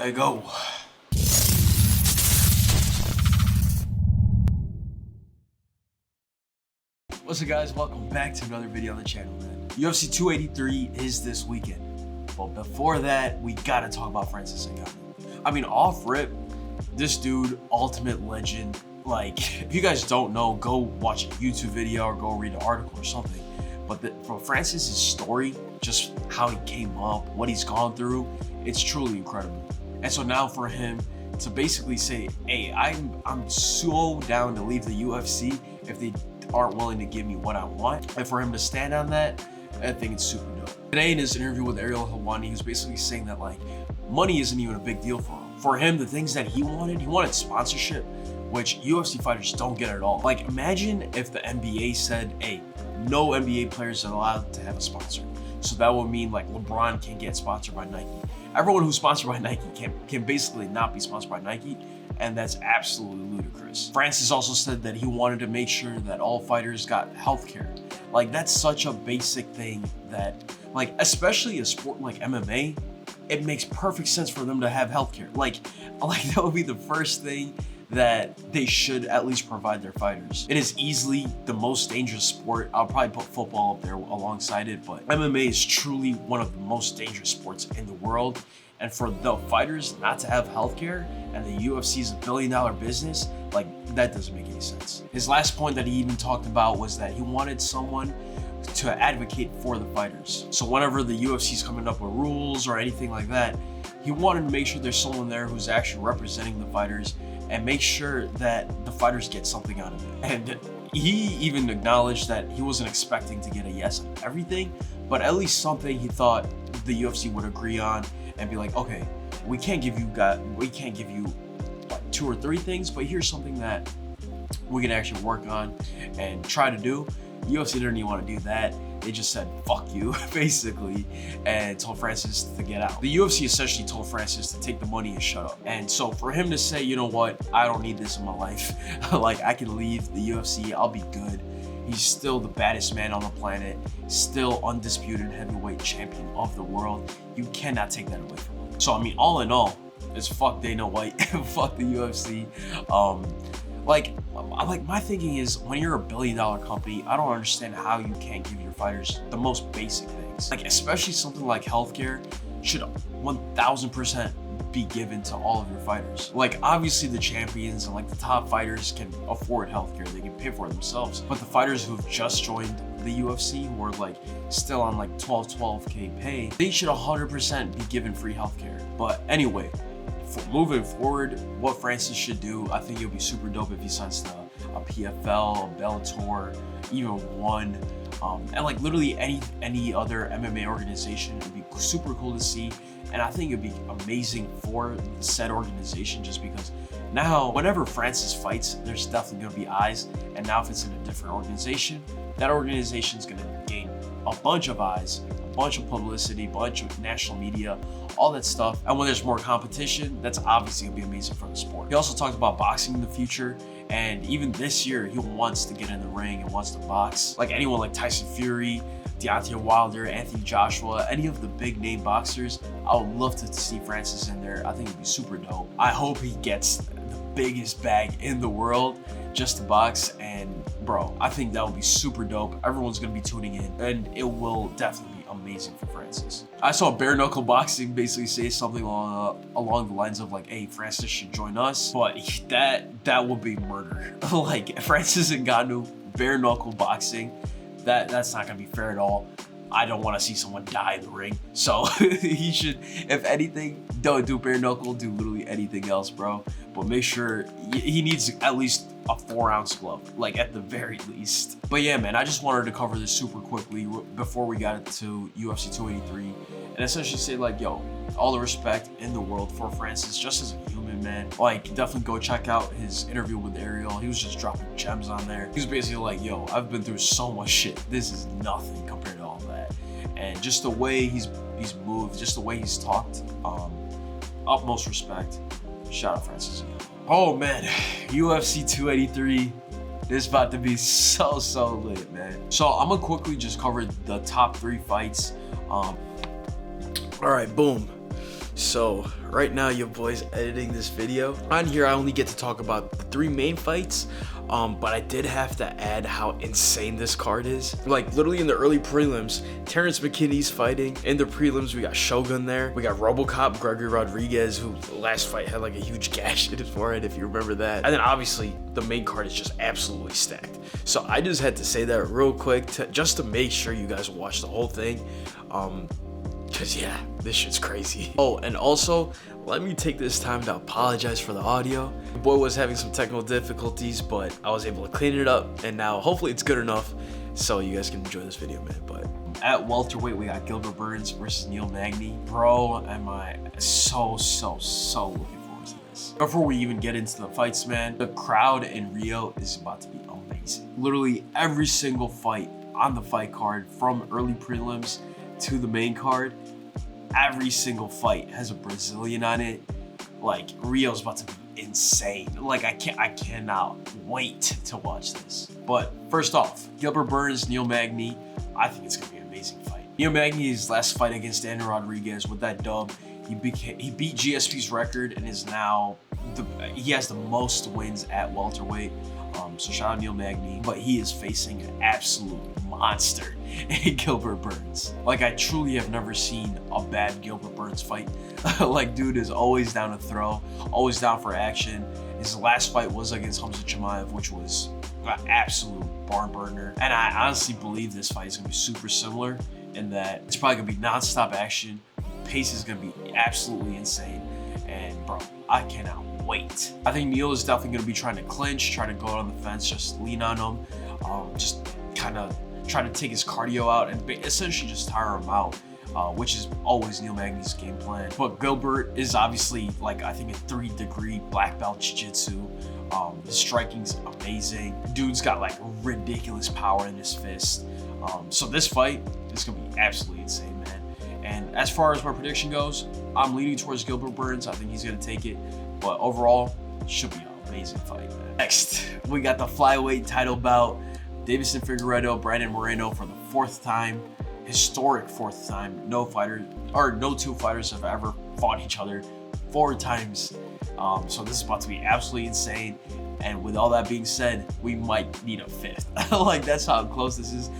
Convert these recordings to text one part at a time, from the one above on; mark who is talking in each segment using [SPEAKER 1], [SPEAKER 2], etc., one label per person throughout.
[SPEAKER 1] There you go. What's up, guys? Welcome back to another video on the channel, man. UFC 283 is this weekend. But before that, we gotta talk about Francis Ngannou. I mean, off rip, this dude, ultimate legend. Like, if you guys don't know, go watch a YouTube video or go read an article or something. But for Francis's story, just how he came up, what he's gone through, it's truly incredible. And so now for him to basically say, hey, I'm so down to leave the UFC if they aren't willing to give me what I want, and for him to stand on that, I think it's super dope. Today in his interview with Ariel Helwani, he was basically saying that like money isn't even a big deal for him. For him, the things that he wanted sponsorship, which UFC fighters don't get at all. Like, imagine if the NBA said, hey, no NBA players are allowed to have a sponsor. So that would mean like LeBron can't get sponsored by Nike. Everyone who's sponsored by Nike can basically not be sponsored by Nike, and that's absolutely ludicrous. Francis also said that he wanted to make sure that all fighters got healthcare. Like, that's such a basic thing that, like, especially a sport like MMA, it makes perfect sense for them to have healthcare. Like that would be the first thing that they should at least provide their fighters. It is easily the most dangerous sport. I'll probably put football up there alongside it, but MMA is truly one of the most dangerous sports in the world. And for the fighters not to have healthcare and the UFC is $1 billion business, like, that doesn't make any sense. His last point that he even talked about was that he wanted someone to advocate for the fighters. So whenever the UFC is coming up with rules or anything like that, he wanted to make sure there's someone there who's actually representing the fighters and make sure that the fighters get something out of it. And he even acknowledged that he wasn't expecting to get a yes on everything, but at least something he thought the UFC would agree on and be like, okay, we can't give you like 2 or 3 things, but here's something that we can actually work on and try to do. UFC didn't even want to do that. They just said, fuck you, basically, and told Francis to get out. The UFC essentially told Francis to take the money and shut up. And so for him to say, you know what, I don't need this in my life. Like, I can leave the UFC, I'll be good. He's still the baddest man on the planet, still undisputed heavyweight champion of the world. You cannot take that away from him. So, I mean, all in all, it's fuck Dana White, fuck the UFC. Like my thinking is, when you're a $1 billion company, I don't understand how you can't give your fighters the most basic things. Like, especially something like healthcare should 1000% be given to all of your fighters. Like, obviously the champions and like the top fighters can afford healthcare, they can pay for it themselves. But the fighters who've just joined the UFC, who are like still on like 12K pay, they should 100% be given free healthcare. But anyway, moving forward, what Francis should do, I think it would be super dope if he signs to a PFL, a Bellator, even one, and like literally any other MMA organization. It'd be super cool to see, and I think it'd be amazing for the said organization, just because now whenever Francis fights, there's definitely gonna be eyes, and now if it's in a different organization, that organization is gonna gain a bunch of eyes, a bunch of publicity, a bunch of national media, all that stuff. And when there's more competition, that's obviously gonna be amazing for the sport. He also talked about boxing in the future, and even this year, he wants to get in the ring and wants to box. Like anyone like Tyson Fury, Deontay Wilder, Anthony Joshua, any of the big name boxers, I would love to see Francis in there. I think it'd be super dope. I hope he gets the biggest bag in the world just to box, and bro, I think that would be super dope. Everyone's gonna be tuning in, and it will definitely be amazing for Francis. I saw Bare Knuckle Boxing basically say something along the lines of like, hey, Francis should join us, but that would be murder. Like, Francis Ngannou, Bare Knuckle Boxing, that's not gonna be fair at all. I don't want to see someone die in the ring. So he should, if anything, don't do bare knuckle, do literally anything else, bro. But make sure he needs at least a 4-ounce glove, like at the very least. But yeah, man, I just wanted to cover this super quickly before we got into UFC 283, and essentially say like, yo, all the respect in the world for Francis, just as a human, man. Like, definitely go check out his interview with Ariel. He was just dropping gems on there. He was basically like, yo, I've been through so much shit. This is nothing compared to all that. And just the way he's moved, just the way he's talked, utmost respect. Shout out Francis. Oh man, UFC 283. This is about to be so lit, man. So I'm gonna quickly just cover the top 3 fights. All right, boom. So right now your boy's editing this video. On here I only get to talk about the 3 main fights, but I did have to add how insane this card is. Like literally in the early prelims, Terrence McKinney's fighting. In the prelims we got Shogun there. We got RoboCop Gregory Rodriguez, who the last fight had like a huge gash in his forehead, if you remember that. And then obviously the main card is just absolutely stacked. So I just had to say that real quick just to make sure you guys watch the whole thing. Cause yeah, this shit's crazy. Oh, and also, let me take this time to apologize for the audio. The boy was having some technical difficulties, but I was able to clean it up, and now hopefully it's good enough so you guys can enjoy this video, man. But at welterweight, we got Gilbert Burns versus Neil Magny. Bro, am I so looking forward to this. Before we even get into the fights, man, the crowd in Rio is about to be amazing. Literally every single fight on the fight card, from early prelims to the main card, every single fight has a Brazilian on it. Like, Rio's about to be insane. Like, I cannot wait to watch this. But first off, Gilbert Burns, Neil Magny, I think it's gonna be an amazing fight. Neil Magny's last fight against Daniel Rodriguez, with that dub, he beat GSP's record and is now he has the most wins at welterweight. So shout out Neil Magny, but he is facing an absolute monster in Gilbert Burns. Like, I truly have never seen a bad Gilbert Burns fight. Like, dude is always down to throw, always down for action. His last fight was against Khamzat Chimaev, which was an absolute barn burner. And I honestly believe this fight is gonna be super similar in that it's probably gonna be non-stop action. Pace is gonna be absolutely insane. And bro, I cannot wait. I think Neil is definitely gonna be trying to clinch, trying to go on the fence, just lean on him, just kind of try to take his cardio out and essentially just tire him out, which is always Neil Magny's game plan. But Gilbert is obviously, like, I think a 3-degree black belt jiu-jitsu. His striking's amazing. Dude's got like ridiculous power in his fist. So this fight is gonna be absolutely insane, man. And as far as my prediction goes, I'm leaning towards Gilbert Burns. I think he's gonna take it, but overall, it should be an amazing fight, man. Next, we got the flyweight title bout. Deiveson Figueiredo, Brandon Moreno for the 4th time, historic 4th time. No two fighters have ever fought each other 4 times. So this is about to be absolutely insane. And with all that being said, we might need a 5th. Like, that's how close this is.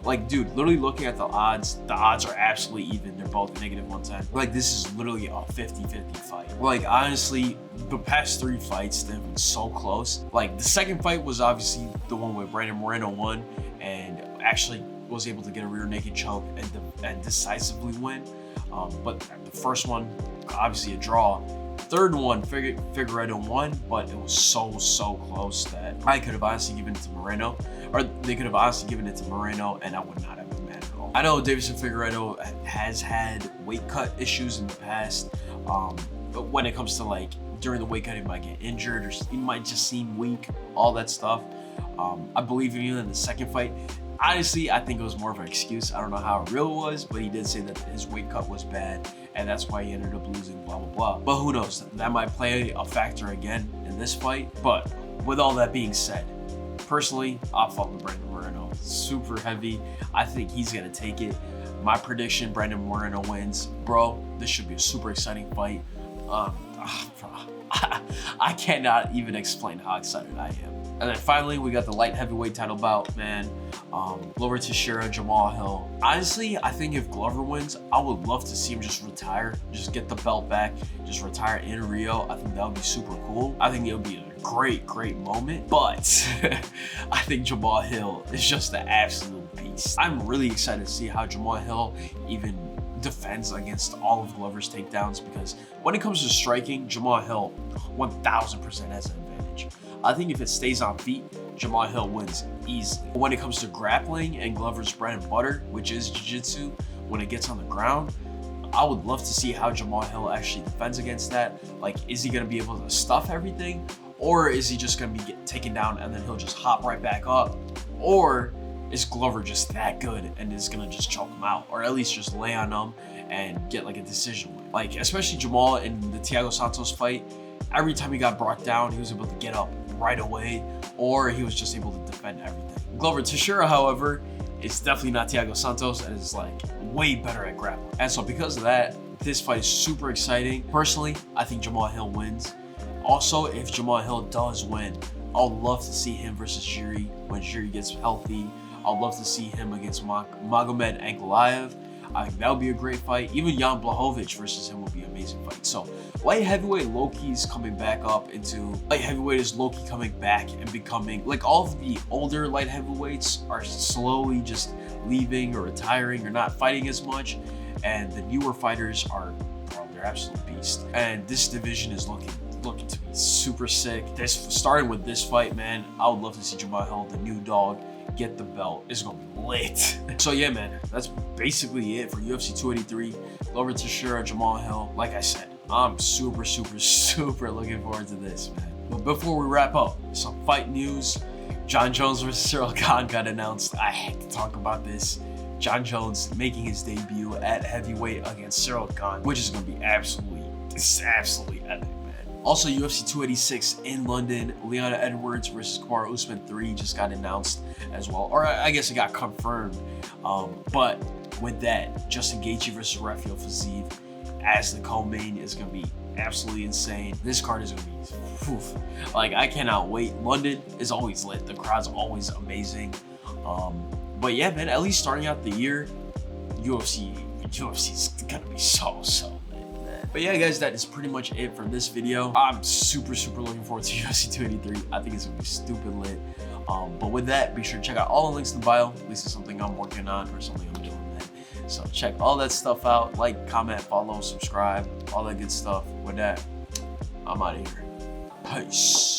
[SPEAKER 1] Like, dude, literally looking at the odds are absolutely even. They're both -110. Like, this is literally a 50-50 fight. Like, honestly, the past 3 fights, they've been so close. Like, the second fight was obviously the one where Brandon Moreno won and actually was able to get a rear naked choke and decisively win. But the first one, obviously a draw. Third one, Figueiredo won, but it was so close that I could have honestly given it to Moreno, or they could have honestly given it to Moreno, and I would not have been mad at all. I know Deiveson Figueiredo has had weight cut issues in the past, but when it comes to, like, during the weight cut, he might get injured or he might just seem weak, all that stuff. I believe even in the second fight, honestly, I think it was more of an excuse. I don't know how real it was, but he did say that his weight cut was bad, and that's why he ended up losing, blah, blah, blah. But who knows? That might play a factor again in this fight. But with all that being said, personally, I'll follow Brandon Moreno. Super heavy. I think he's going to take it. My prediction, Brandon Moreno wins. Bro, this should be a super exciting fight. I cannot even explain how excited I am. And then finally, we got the light heavyweight title bout, man. Glover Teixeira, Jamal Hill. Honestly, I think if Glover wins, I would love to see him just retire, just get the belt back, just retire in Rio. I think that would be super cool. I think it would be a great moment. But I think Jamal Hill is just an absolute beast. I'm really excited to see how Jamal Hill even defends against all of Glover's takedowns, because when it comes to striking, Jamal Hill 1000% has an advantage. I think if it stays on feet, Jamal Hill wins easily. When it comes to grappling and Glover's bread and butter, which is jiu-jitsu, when it gets on the ground, I would love to see how Jamal Hill actually defends against that. Like, is he going to be able to stuff everything? Or is he just going to be taken down and then he'll just hop right back up? Or is Glover just that good and is going to just choke him out? Or at least just lay on him and get like a decision win? Like, especially Jamal in the Thiago Santos fight, every time he got brought down, he was able to get up right away, or he was just able to defend everything. Glover Teixeira, however, is definitely not Thiago Santos and is like way better at grappling. And so because of that, this fight is super exciting. Personally, I think Jamal Hill wins. Also, if Jamal Hill does win, I'd love to see him versus Jiri when Jiri gets healthy. I'd love to see him against Magomed Ankalaev. I think that would be a great fight. Even Jan Blachowicz versus him would be an amazing fight. So light heavyweight low-key is coming back up into light heavyweight is low-key coming back and becoming like all of the older light heavyweights are slowly just leaving or retiring or not fighting as much, and the newer fighters are, bro, they're absolute beasts. And this division is looking to be super sick. Starting with this fight, man, I would love to see Jamal Hill, the new dog, get the belt. It's gonna be lit. So yeah, man, that's basically it for UFC 283. Glover Teixeira, Jamal Hill. Like I said, I'm super looking forward to this, man. But before we wrap up, some fight news. Jon Jones versus Cyril Gane got announced. I had to talk about this. Jon Jones making his debut at heavyweight against Cyril Gane, which is gonna be absolutely epic. Also, UFC 286 in London, Leon Edwards versus Kamaru Usman 3 just got announced as well. Or I guess it got confirmed. But with that, Justin Gaethje versus Rafael Fiziev as the co-main is going to be absolutely insane. This card is going to be, like, I cannot wait. London is always lit. The crowd's always amazing. But yeah, man, at least starting out the year, UFC's going to be so But yeah, guys, that is pretty much it for this video. I'm super looking forward to UFC 283. I think it's gonna be stupid lit. But with that, be sure to check out all the links in the bio. At least it's something I'm working on or something I'm doing, man. So check all that stuff out. Like, comment, follow, subscribe, all that good stuff. With that, I'm out of here. Peace.